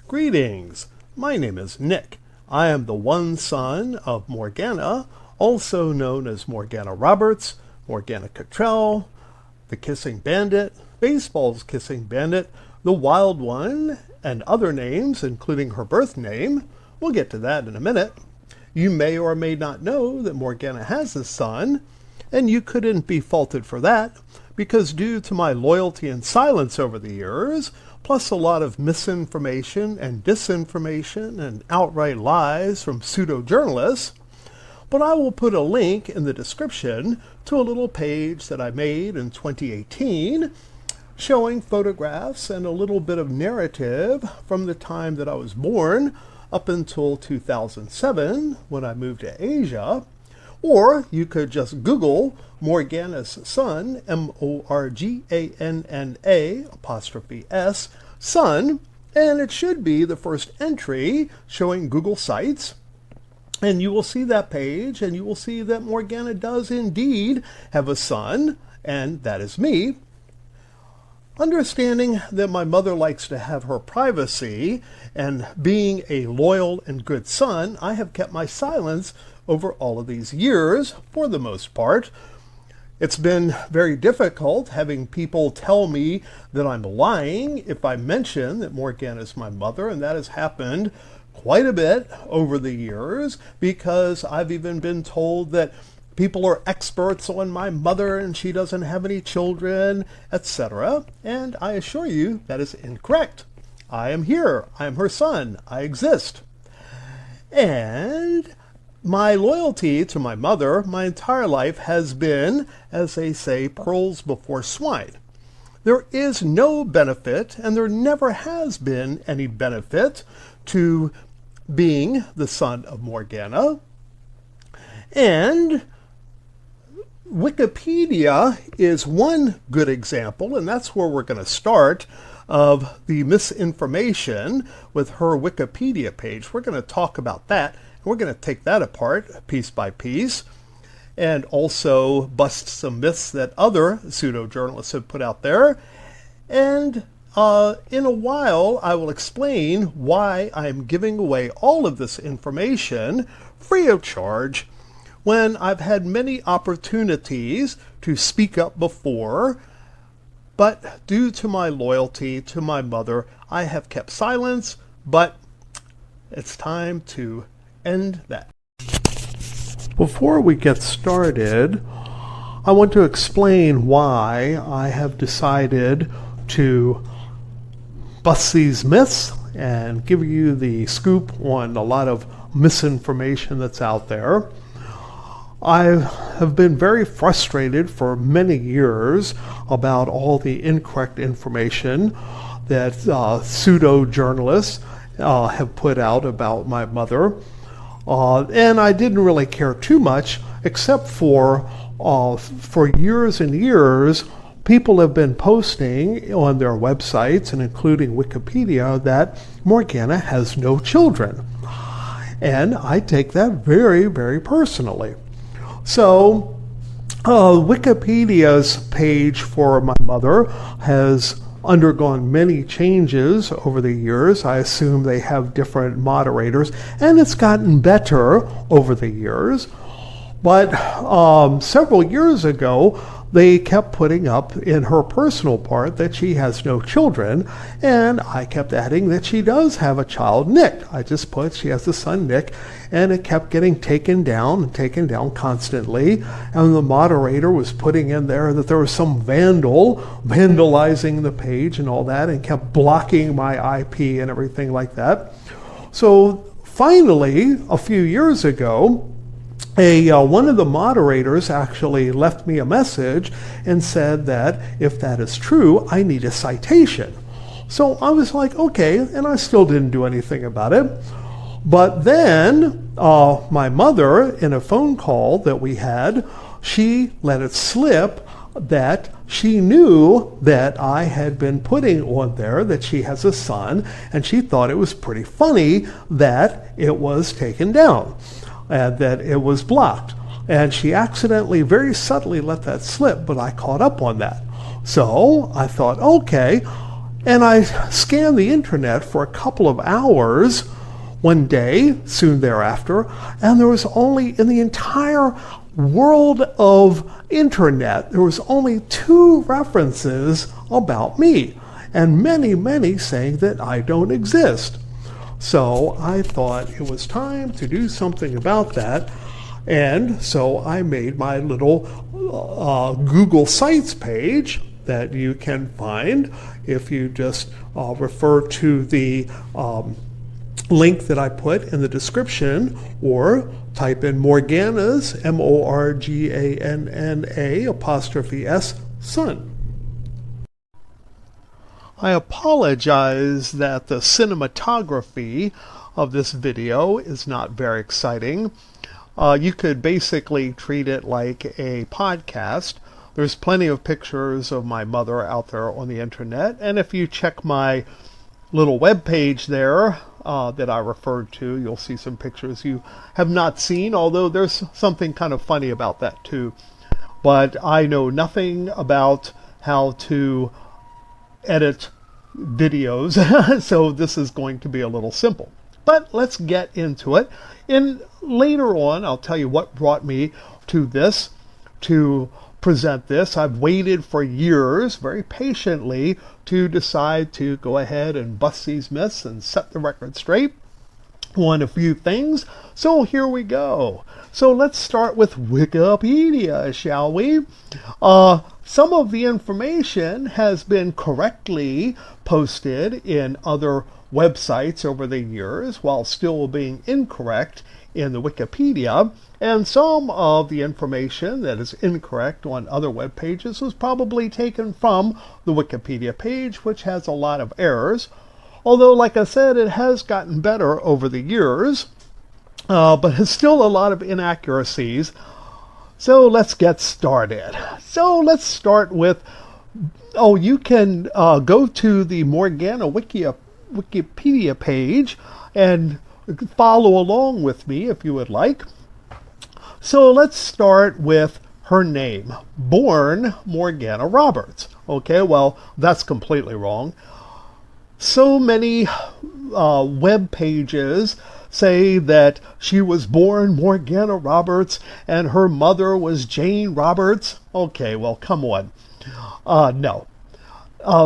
Greetings, my name is Nick. I am the one son of Morganna, also known as Morganna Roberts, Morganna Cottrell, the Kissing Bandit, baseball's Kissing Bandit, the Wild One, and other names, including her birth name. We'll get to that in a minute. You may or may not know that Morganna has a son, and you couldn't be faulted for that, because due to my loyalty and silence over the years, plus a lot of misinformation and disinformation and outright lies from pseudo-journalists, but I will put a link in the description to a little page that I made in 2018 showing photographs and a little bit of narrative from the time that I was born up until 2007 when I moved to Asia. Or you could just Google Morganna's son, Morganna''S, son, and it should be the first entry showing Google Sites. And you will see that page, and you will see that Morganna does indeed have a son, and that is me. Understanding that my mother likes to have her privacy, and being a loyal and good son, I have kept my silence over all of these years, for the most part. It's been very difficult having people tell me that I'm lying if I mention that Morganna is my mother, and that has happened quite a bit over the years, because I've even been told that people are experts on my mother and she doesn't have any children, etc. And I assure you that is incorrect. I am here. I am her son. I exist. And my loyalty to my mother my entire life has been, as they say, pearls before swine. There is no benefit, and there never has been any benefit, to being the son of Morganna. And Wikipedia is one good example, and that's where we're going to start, of the misinformation with her Wikipedia page. We're going to talk about that. We're going to take that apart piece by piece and also bust some myths that other pseudo-journalists have put out there. And in a while, I will explain why I'm giving away all of this information free of charge when I've had many opportunities to speak up before. But due to my loyalty to my mother, I have kept silence, but it's time to end that. Before we get started, I want to explain why I have decided to bust these myths and give you the scoop on a lot of misinformation that's out there. I have been very frustrated for many years about all the incorrect information that pseudo-journalists have put out about my mother. And I didn't really care too much, except for years and years, people have been posting on their websites, and including Wikipedia, that Morganna has no children. And I take that very, very personally. So Wikipedia's page for my mother has undergone many changes over the years. I assume they have different moderators, and it's gotten better over the years. But several years ago, they kept putting up in her personal part that she has no children, and I kept adding that she does have a child, Nick. I just put she has a son, Nick, and it kept getting taken down constantly. And the moderator was putting in there that there was some vandal vandalizing the page and all that, and kept blocking my IP and everything like that. So finally, a few years ago, one of the moderators actually left me a message and said that if that is true, I need a citation. So I was like, okay, and I still didn't do anything about it. But then my mother, in a phone call that we had, she let it slip that she knew that I had been putting on there that she has a son, and she thought it was pretty funny that it was taken down and that it was blocked. And she accidentally, very subtly let that slip, but I caught up on that. So I thought, okay, And I scanned the internet for a couple of hours one day, soon thereafter, and there was only, in the entire world of internet, there was only 2 references about me, and many saying that I don't exist. So I thought it was time to do something about that, and so I made my little Google Sites page that you can find if you just refer to the link that I put in the description, or type in Morganna's, Morganna''S, son. I apologize that the cinematography of this video is not very exciting. You could basically treat it like a podcast. There's plenty of pictures of my mother out there on the internet, and if you check my little web page there that I referred to, you'll see some pictures you have not seen, although there's something kind of funny about that too. But I know nothing about how to edit videos, so this is going to be a little simple. But let's get into it. And later on, I'll tell you what brought me to this, to present this. I've waited for years, very patiently, to decide to go ahead and bust these myths and set the record straight on a few things. So here we go. So let's start with Wikipedia, shall we? Some of the information has been correctly posted in other websites over the years, while still being incorrect in the Wikipedia, and some of the information that is incorrect on other web pages was probably taken from the Wikipedia page, which has a lot of errors. Although, like I said, it has gotten better over the years, but has still a lot of inaccuracies. So let's get started. So let's start with, you can go to the Morganna Wikipedia page and follow along with me if you would like. So let's start with her name, born Morganna Roberts. Okay, well, that's completely wrong. So many web pages say that she was born Morganna Roberts and her mother was Jane Roberts. Okay, well, come on. No.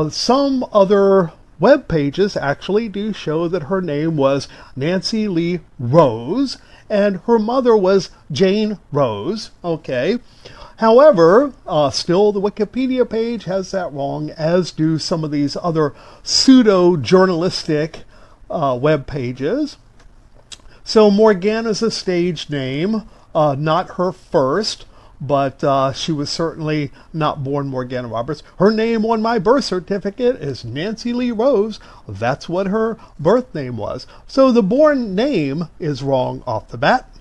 Some other web pages actually do show that her name was Nancy Lee Rose and her mother was Jane Rose. Okay. However, still the Wikipedia page has that wrong, as do some of these other pseudo-journalistic web pages. So Morganna's a stage name, not her first, but she was certainly not born Morganna Roberts. Her name on my birth certificate is Nancy Lee Rose. That's what her birth name was. So the born name is wrong off the bat.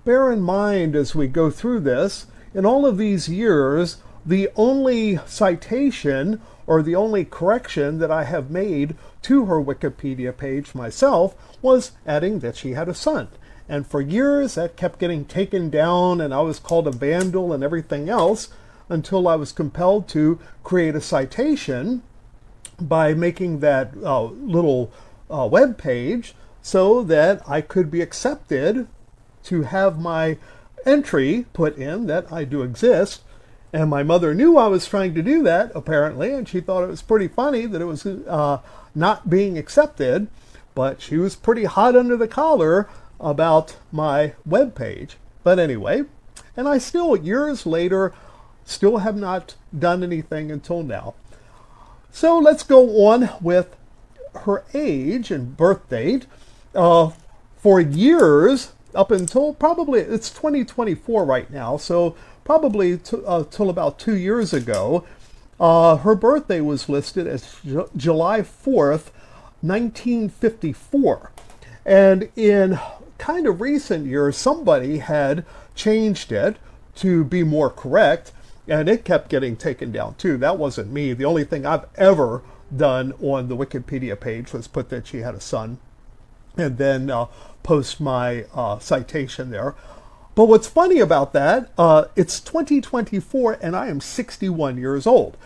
Bear in mind as we go through this, in all of these years, the only citation or the only correction that I have made to her Wikipedia page myself was adding that she had a son. And for years that kept getting taken down and I was called a vandal and everything else until I was compelled to create a citation by making that little web page so that I could be accepted to have my entry put in that I do exist. And my mother knew I was trying to do that, apparently, and she thought it was pretty funny that it was not being accepted, but she was pretty hot under the collar about my web page. But anyway, and I still, years later, still have not done anything until now. So let's go on with her age and birth date. For years, up until probably, it's 2024 right now, so probably till about 2 years ago, her birthday was listed as July 4th, 1954. And in kind of recent years, somebody had changed it to be more correct, and it kept getting taken down too. That wasn't me. The only thing I've ever done on the Wikipedia page was put that she had a son, and then post my citation there. But what's funny about that, it's 2024 and I am 61 years old.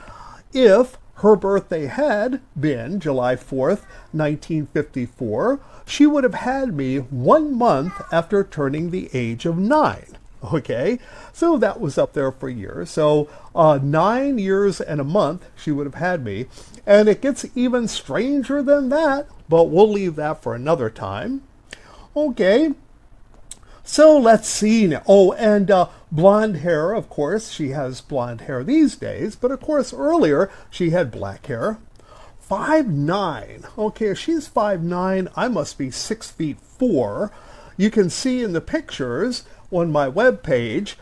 If her birthday had been July 4th, 1954, she would have had me 1 month after turning the age of 9. Okay, so that was up there for years. So 9 years and a month she would have had me. And it gets even stranger than that, but we'll leave that for another time. Okay, so let's see now. Oh, and blonde hair, of course. She has blonde hair these days, but of course earlier she had black hair. 5'9". Okay, if she's 5'9", I must be 6'4". You can see in the pictures on my webpage,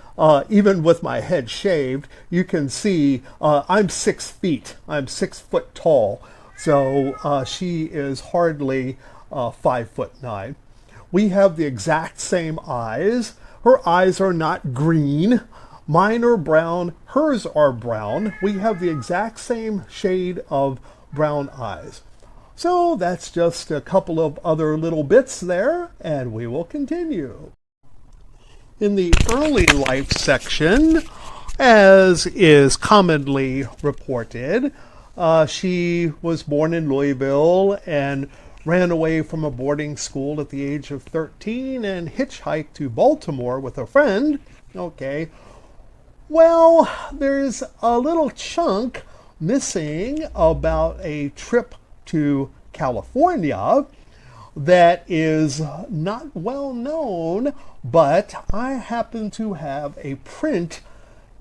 even with my head shaved, you can see I'm 6 feet. I'm 6 foot tall. So she is hardly 5'9". We have the exact same eyes. Her eyes are not green. Mine are brown. Hers are brown. We have the exact same shade of brown eyes. So that's just a couple of other little bits there, and we will continue. In the early life section, as is commonly reported, she was born in Louisville and ran away from a boarding school at the age of 13 and hitchhiked to Baltimore with a friend. Okay, well, there's a little chunk missing about a trip to California that is not well known, but I happen to have a print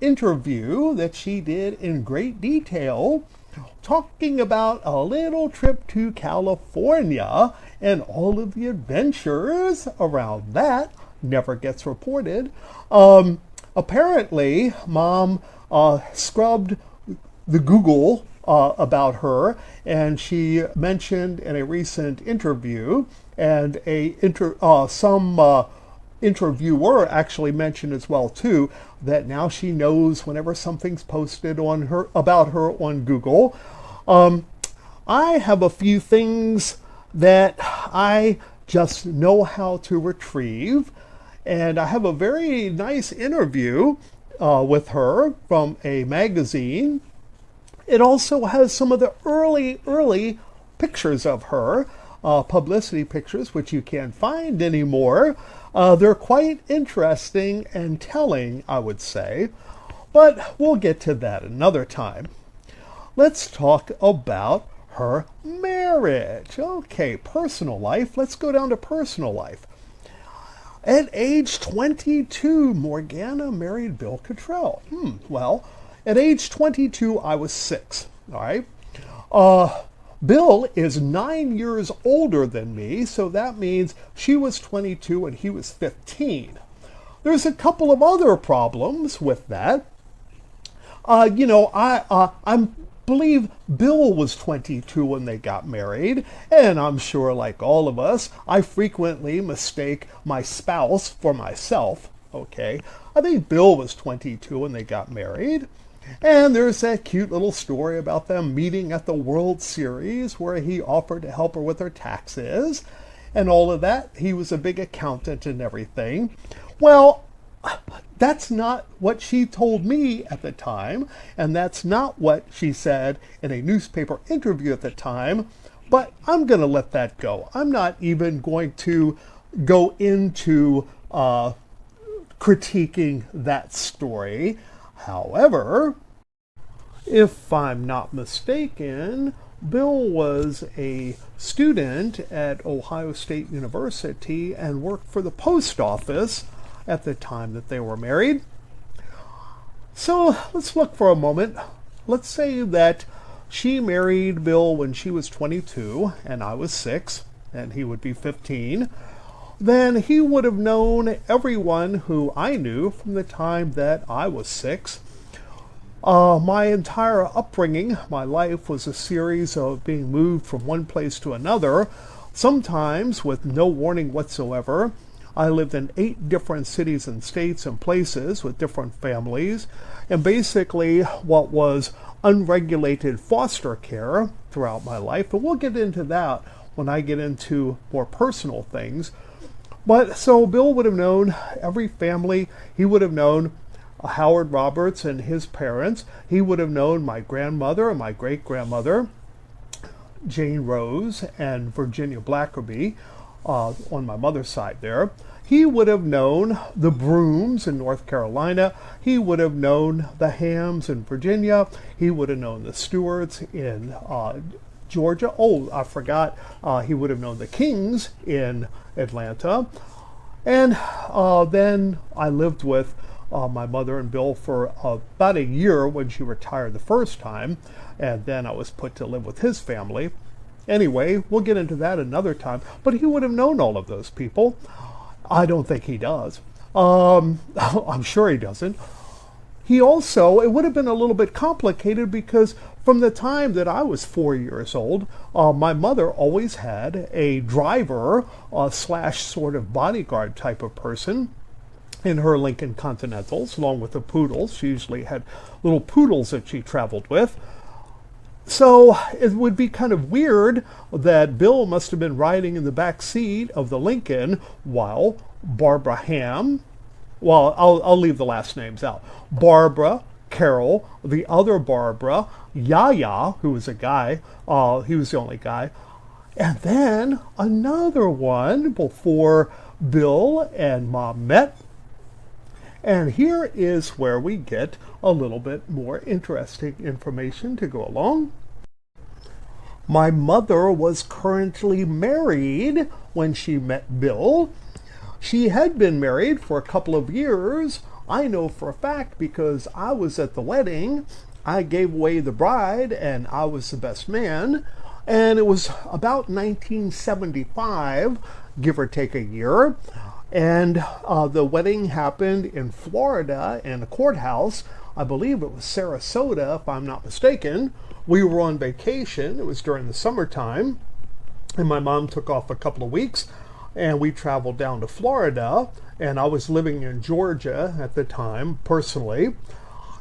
interview that she did in great detail talking about a little trip to California and all of the adventures around that. Never gets reported. Apparently, Mom scrubbed the Google about her, and she mentioned in a recent interview, and some interviewer actually mentioned as well too, that now she knows whenever something's posted on her about her on Google. I have a few things that I just know how to retrieve, and I have a very nice interview with her from a magazine. It also has some of the early pictures of her, publicity pictures, which you can't find anymore. They're quite interesting and telling, I would say, but we'll get to that another time. Let's talk about her marriage. Okay, personal life. Let's go down to personal life. At age 22, Morganna married Bill Cottrell. Well, at age 22, I was 6. All right. Bill is 9 years older than me, so that means she was 22 and he was 15. There's a couple of other problems with that. I believe Bill was 22 when they got married, and I'm sure, like all of us, I frequently mistake my spouse for myself. Okay, I think Bill was 22 when they got married. And there's that cute little story about them meeting at the World Series where he offered to help her with her taxes and all of that. He was a big accountant and everything. Well, that's not what she told me at the time, and that's not what she said in a newspaper interview at the time, but I'm going to let that go. I'm not even going to go into critiquing that story. However, if I'm not mistaken, Bill was a student at Ohio State University and worked for the post office at the time that they were married. So let's look for a moment. Let's say that she married Bill when she was 22 and I was 6 and he would be 15. Then he would have known everyone who I knew from the time that I was 6. My entire upbringing, my life, was a series of being moved from one place to another, sometimes with no warning whatsoever. I lived in 8 different cities and states and places with different families, and basically what was unregulated foster care throughout my life. But we'll get into that when I get into more personal things. But so Bill would have known every family. He would have known Howard Roberts and his parents. He would have known my grandmother and my great-grandmother, Jane Rose and Virginia Blackerby, on my mother's side there. He would have known the Brooms in North Carolina. He would have known the Hams in Virginia. He would have known the Stewarts in Georgia. Oh, I forgot. He would have known the Kings in Atlanta. And then I lived with my mother and Bill for about a year when she retired the first time. And then I was put to live with his family. Anyway, we'll get into that another time. But he would have known all of those people. I don't think he does. I'm sure he doesn't. He also, it would have been a little bit complicated because from the time that I was 4 years old, my mother always had a driver slash sort of bodyguard type of person in her Lincoln Continentals, along with the poodles. She usually had little poodles that she traveled with. So it would be kind of weird that Bill must have been riding in the back seat of the Lincoln while Barbara Ham, well, I'll leave the last names out. Barbara, Carol, the other Barbara, Yaya, who was a guy, he was the only guy, and then another one before Bill and Mom met. And here is where we get a little bit more interesting information to go along. My mother was currently married when she met Bill. She had been married for a couple of years. I know for a fact because I was at the wedding. I gave away the bride and I was the best man. And it was about 1975, give or take a year. And the wedding happened in Florida in a courthouse. I believe it was Sarasota, if I'm not mistaken. We were on vacation. It was during the summertime. And my mom took off a couple of weeks. And we traveled down to Florida. And I was living in Georgia at the time, personally.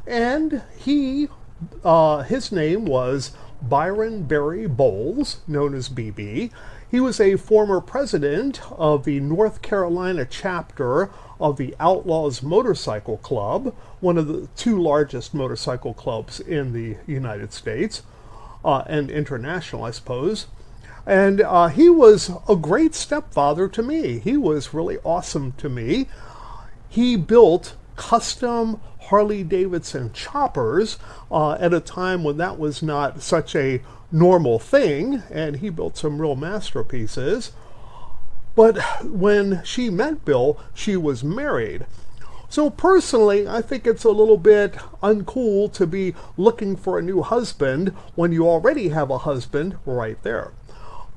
And his name was Byron Barry Bowles, known as BB. He was a former president of the North Carolina chapter of the Outlaws Motorcycle Club, one of the two largest motorcycle clubs in the United States, and international, I suppose. And he was a great stepfather to me. He was really awesome to me. He built custom Harley-Davidson choppers at a time when that was not such a normal thing, and he built some real masterpieces. But when she met Bill, she was married. So personally, I think it's a little bit uncool to be looking for a new husband when you already have a husband right there.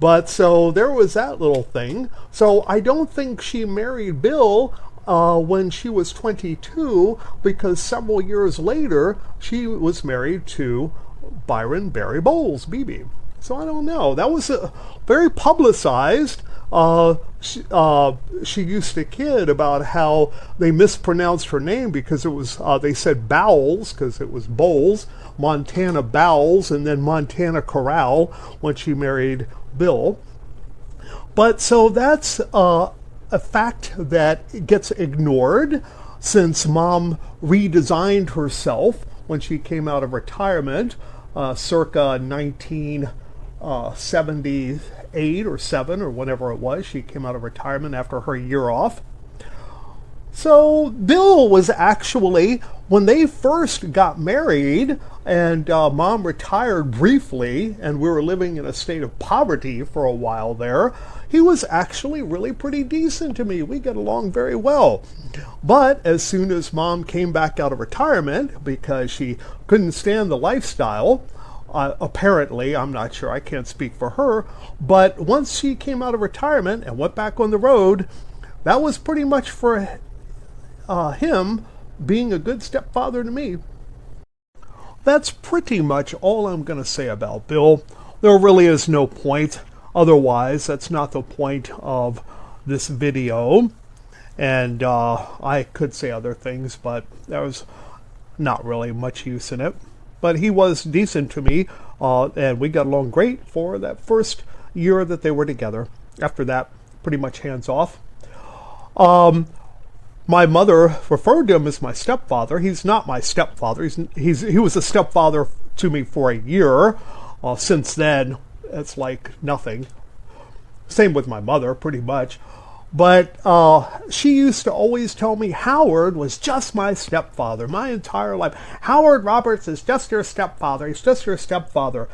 But so there was that little thing. So I don't think she married Bill when she was 22, because several years later she was married to Byron Barry Bowles, BB. So I don't know. That was very publicized. She used to kid about how they mispronounced her name because it was, they said Bowles because it was Bowles, Montana Bowles, and then Montana Corral when she married Bill. But so that's a fact that gets ignored since Mom redesigned herself when she came out of retirement circa 1978 or 7 or whatever it was. She came out of retirement after her year off. So Bill was actually, when they first got married and Mom retired briefly and we were living in a state of poverty for a while there, he was actually really pretty decent to me. We get along very well. But as soon as Mom came back out of retirement because she couldn't stand the lifestyle, apparently, I'm not sure, I can't speak for her, but once she came out of retirement and went back on the road, that was pretty much for him being a good stepfather to me. That's pretty much all I'm going to say about Bill. There really is no point. Otherwise, that's not the point of this video. And I could say other things, but there was not really much use in it. But he was decent to me, and we got along great for that first year that they were together. After that, pretty much hands off. My mother referred to him as my stepfather. He's not my stepfather. He was a stepfather to me for a year. Since then, it's like nothing. Same with my mother, pretty much. But she used to always tell me Howard was just my stepfather my entire life. Howard Roberts is just your stepfather. He's just your stepfather.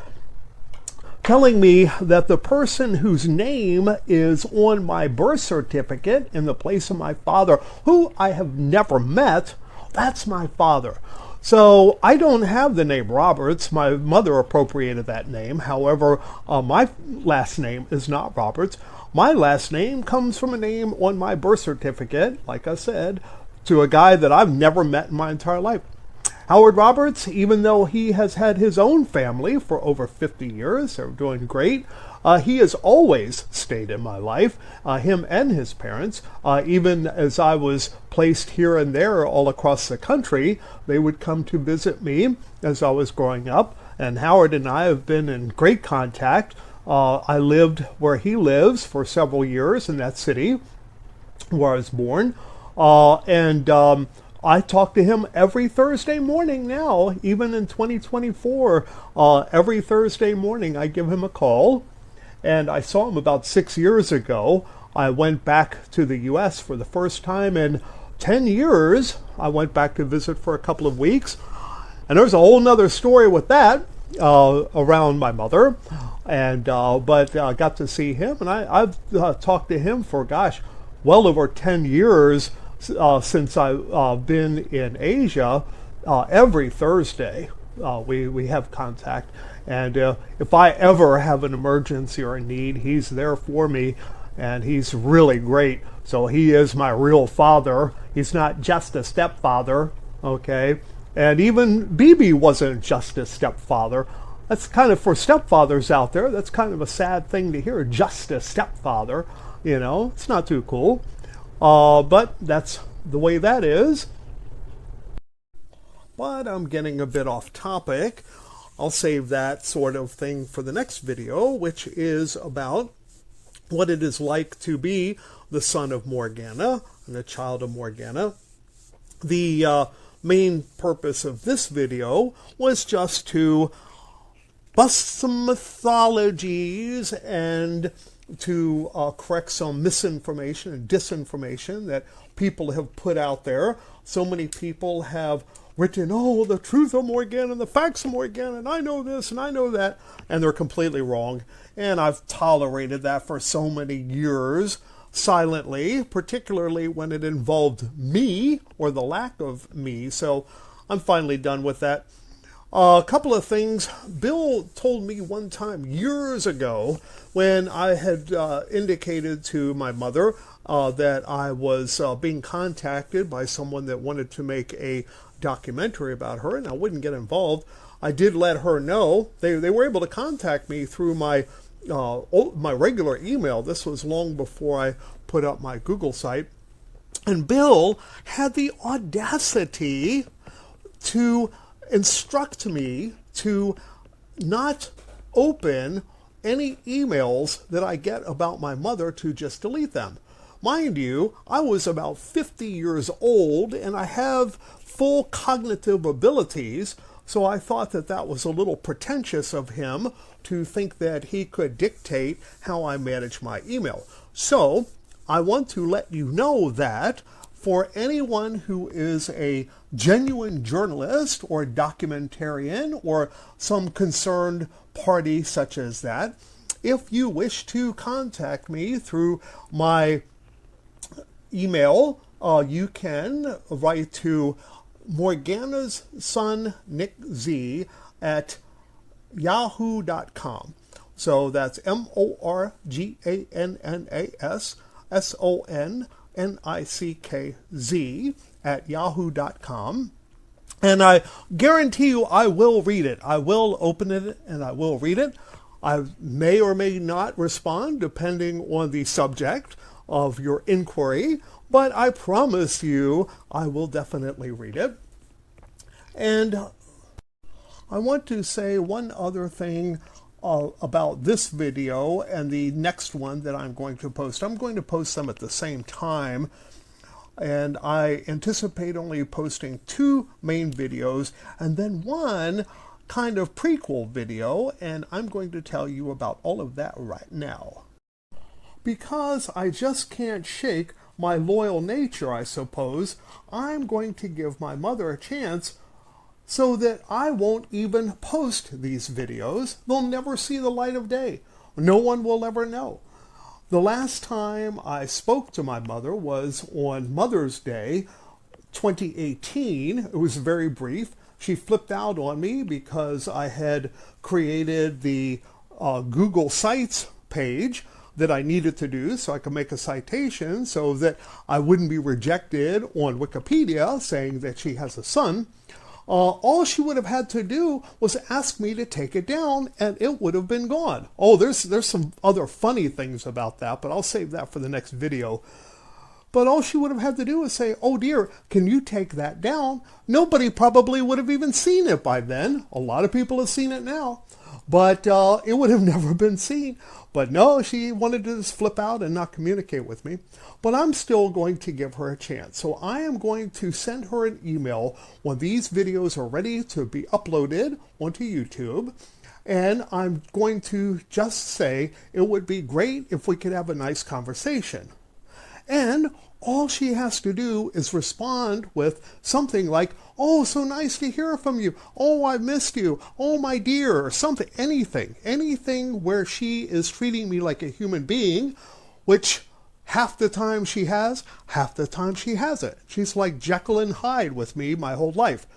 Telling me that the person whose name is on my birth certificate in the place of my father, who I have never met, that's my father. So I don't have the name Roberts. My mother appropriated that name. However, my last name is not Roberts. My last name comes from a name on my birth certificate, like I said, to a guy that I've never met in my entire life. Howard Roberts, even though he has had his own family for over 50 years, they're doing great, he has always stayed in my life, him and his parents. Even as I was placed here and there all across the country, they would come to visit me as I was growing up, and Howard and I have been in great contact. I lived where he lives for several years in that city where I was born, and I talk to him every Thursday morning now, even in 2024. Every Thursday morning I give him a call, and I saw him about 6 years ago. I went back to the U.S. for the first time in 10 years. I went back to visit for a couple of weeks, and there's a whole nother story with that around my mother. And but I got to see him, and I've talked to him for, gosh, well over 10 years since I've been in Asia. Every Thursday we have contact, and if I ever have an emergency or a need, he's there for me, and he's really great. So he is my real father. He's not just a stepfather, okay? And even BB wasn't just a stepfather. That's kind of, for stepfathers out there, that's kind of a sad thing to hear, just a stepfather. You know, it's not too cool. But that's the way that is. But I'm getting a bit off topic. I'll save that sort of thing for the next video, which is about what it is like to be the son of Morganna and the child of Morganna. The main purpose of this video was just to bust some mythologies and to correct some misinformation and disinformation that people have put out there. So many people have written, oh, the truth of Morganna and the facts of Morganna, and I know this and I know that, and they're completely wrong. And I've tolerated that for so many years, silently, particularly when it involved me or the lack of me. So I'm finally done with that. A couple of things. Bill told me one time years ago when I had indicated to my mother that I was being contacted by someone that wanted to make a documentary about her, and I wouldn't get involved. I did let her know. They were able to contact me through my regular email. This was long before I put up my Google site. And Bill had the audacity to instruct me to not open any emails that I get about my mother, to just delete them. Mind you, I was about 50 years old and I have full cognitive abilities, so I thought that that was a little pretentious of him to think that he could dictate how I manage my email. So I want to let you know that for anyone who is a genuine journalist or documentarian or some concerned party such as that, if you wish to contact me through my email, you can write to Morganna's son Nick Z at yahoo.com. So that's MorgannasSonNickz at yahoo.com. And I guarantee you I will read it. I will open it and I will read it. I may or may not respond depending on the subject of your inquiry, but I promise you I will definitely read it. And I want to say one other thing about this video and the next one that I'm going to post. I'm going to post them at the same time. and I anticipate only posting 2 main videos and then 1 kind of prequel video, and I'm going to tell you about all of that right now. Because I just can't shake my loyal nature, I suppose, I'm going to give my mother a chance so that I won't even post these videos. They'll never see the light of day. No one will ever know. The last time I spoke to my mother was on Mother's Day, 2018. It was very brief. She flipped out on me because I had created the Google Sites page that I needed to do so I could make a citation so that I wouldn't be rejected on Wikipedia saying that she has a son. All she would have had to do was ask me to take it down and it would have been gone. Oh, there's some other funny things about that, but I'll save that for the next video. But all she would have had to do is say, oh dear, can you take that down? Nobody probably would have even seen it by then. A lot of people have seen it now. But it would have never been seen. But no, she wanted to just flip out and not communicate with me. But I'm still going to give her a chance. So I am going to send her an email when these videos are ready to be uploaded onto YouTube. And I'm going to just say it would be great if we could have a nice conversation. And all she has to do is respond with something like, oh, so nice to hear from you. Oh, I missed you. Oh, my dear, or something, anything where she is treating me like a human being, which half the time she has, half the time she hasn't. She's like Jekyll and Hyde with me my whole life.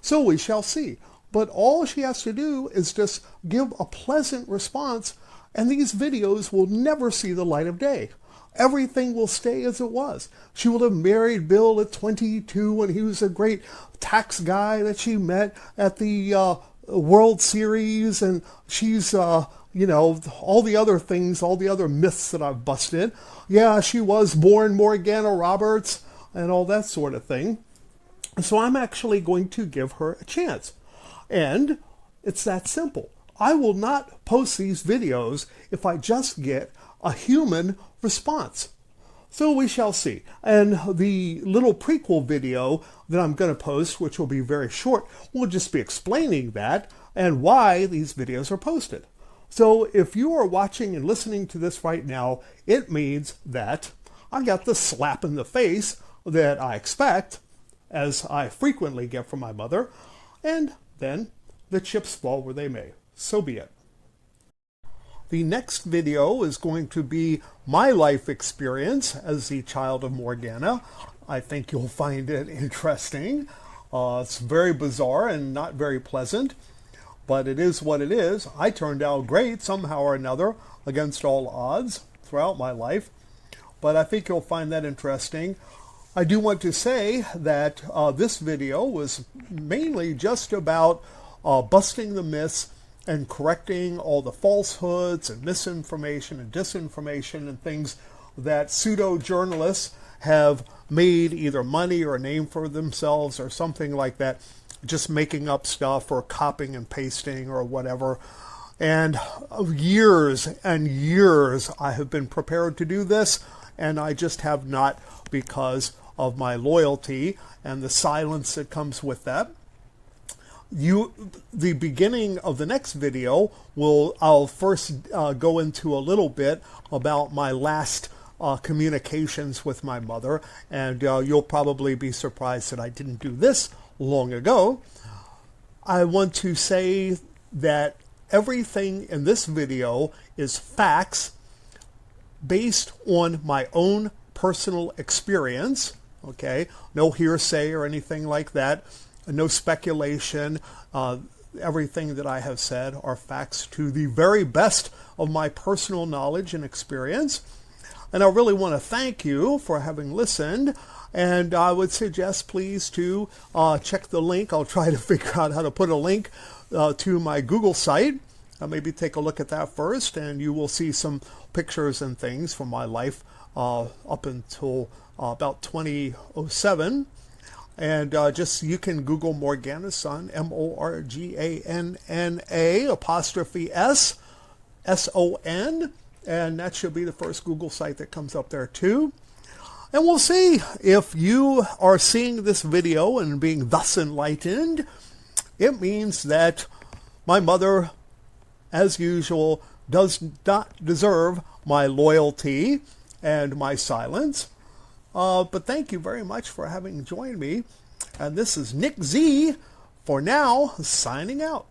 So we shall see. But all she has to do is just give a pleasant response, and these videos will never see the light of day. Everything will stay as it was. She will have married Bill at 22 and he was a great tax guy that she met at the World Series, and she's, all the other things, all the other myths that I've busted. Yeah, she was born Morganna Roberts and all that sort of thing. So I'm actually going to give her a chance. And it's that simple. I will not post these videos if I just get a human response. So we shall see. And the little prequel video that I'm going to post, which will be very short, will just be explaining that and why these videos are posted. So if you are watching and listening to this right now, it means that I got the slap in the face that I expect, as I frequently get from my mother, and then the chips fall where they may. So be it. The next video is going to be my life experience as the child of Morganna. I think you'll find it interesting. It's very bizarre and not very pleasant, but it is what it is. I turned out great somehow or another against all odds throughout my life, but I think you'll find that interesting. I do want to say that this video was mainly just about busting the myths and correcting all the falsehoods and misinformation and disinformation and things that pseudo-journalists have made either money or a name for themselves or something like that, just making up stuff or copying and pasting or whatever. And years and years I have been prepared to do this, and I just have not, because of my loyalty and the silence that comes with that. The beginning of the next video I'll first go into a little bit about my last communications with my mother, and you'll probably be surprised that I didn't do this long ago. I want to say that everything in this video is facts based on my own personal experience, okay? No hearsay or anything like that. No speculation. Everything that I have said are facts to the very best of my personal knowledge and experience. And I really want to thank you for having listened. And I would suggest please to check the link. I'll try to figure out how to put a link to my Google site. Maybe take a look at that first, and you will see some pictures and things from my life up until about 2007. And you can Google Morganna's son, Morganna_S, and that should be the first Google site that comes up there too. And we'll see if you are seeing this video and being thus enlightened. It means that my mother, as usual, does not deserve my loyalty and my silence. But thank you very much for having joined me. And this is Nick Z, for now, signing out.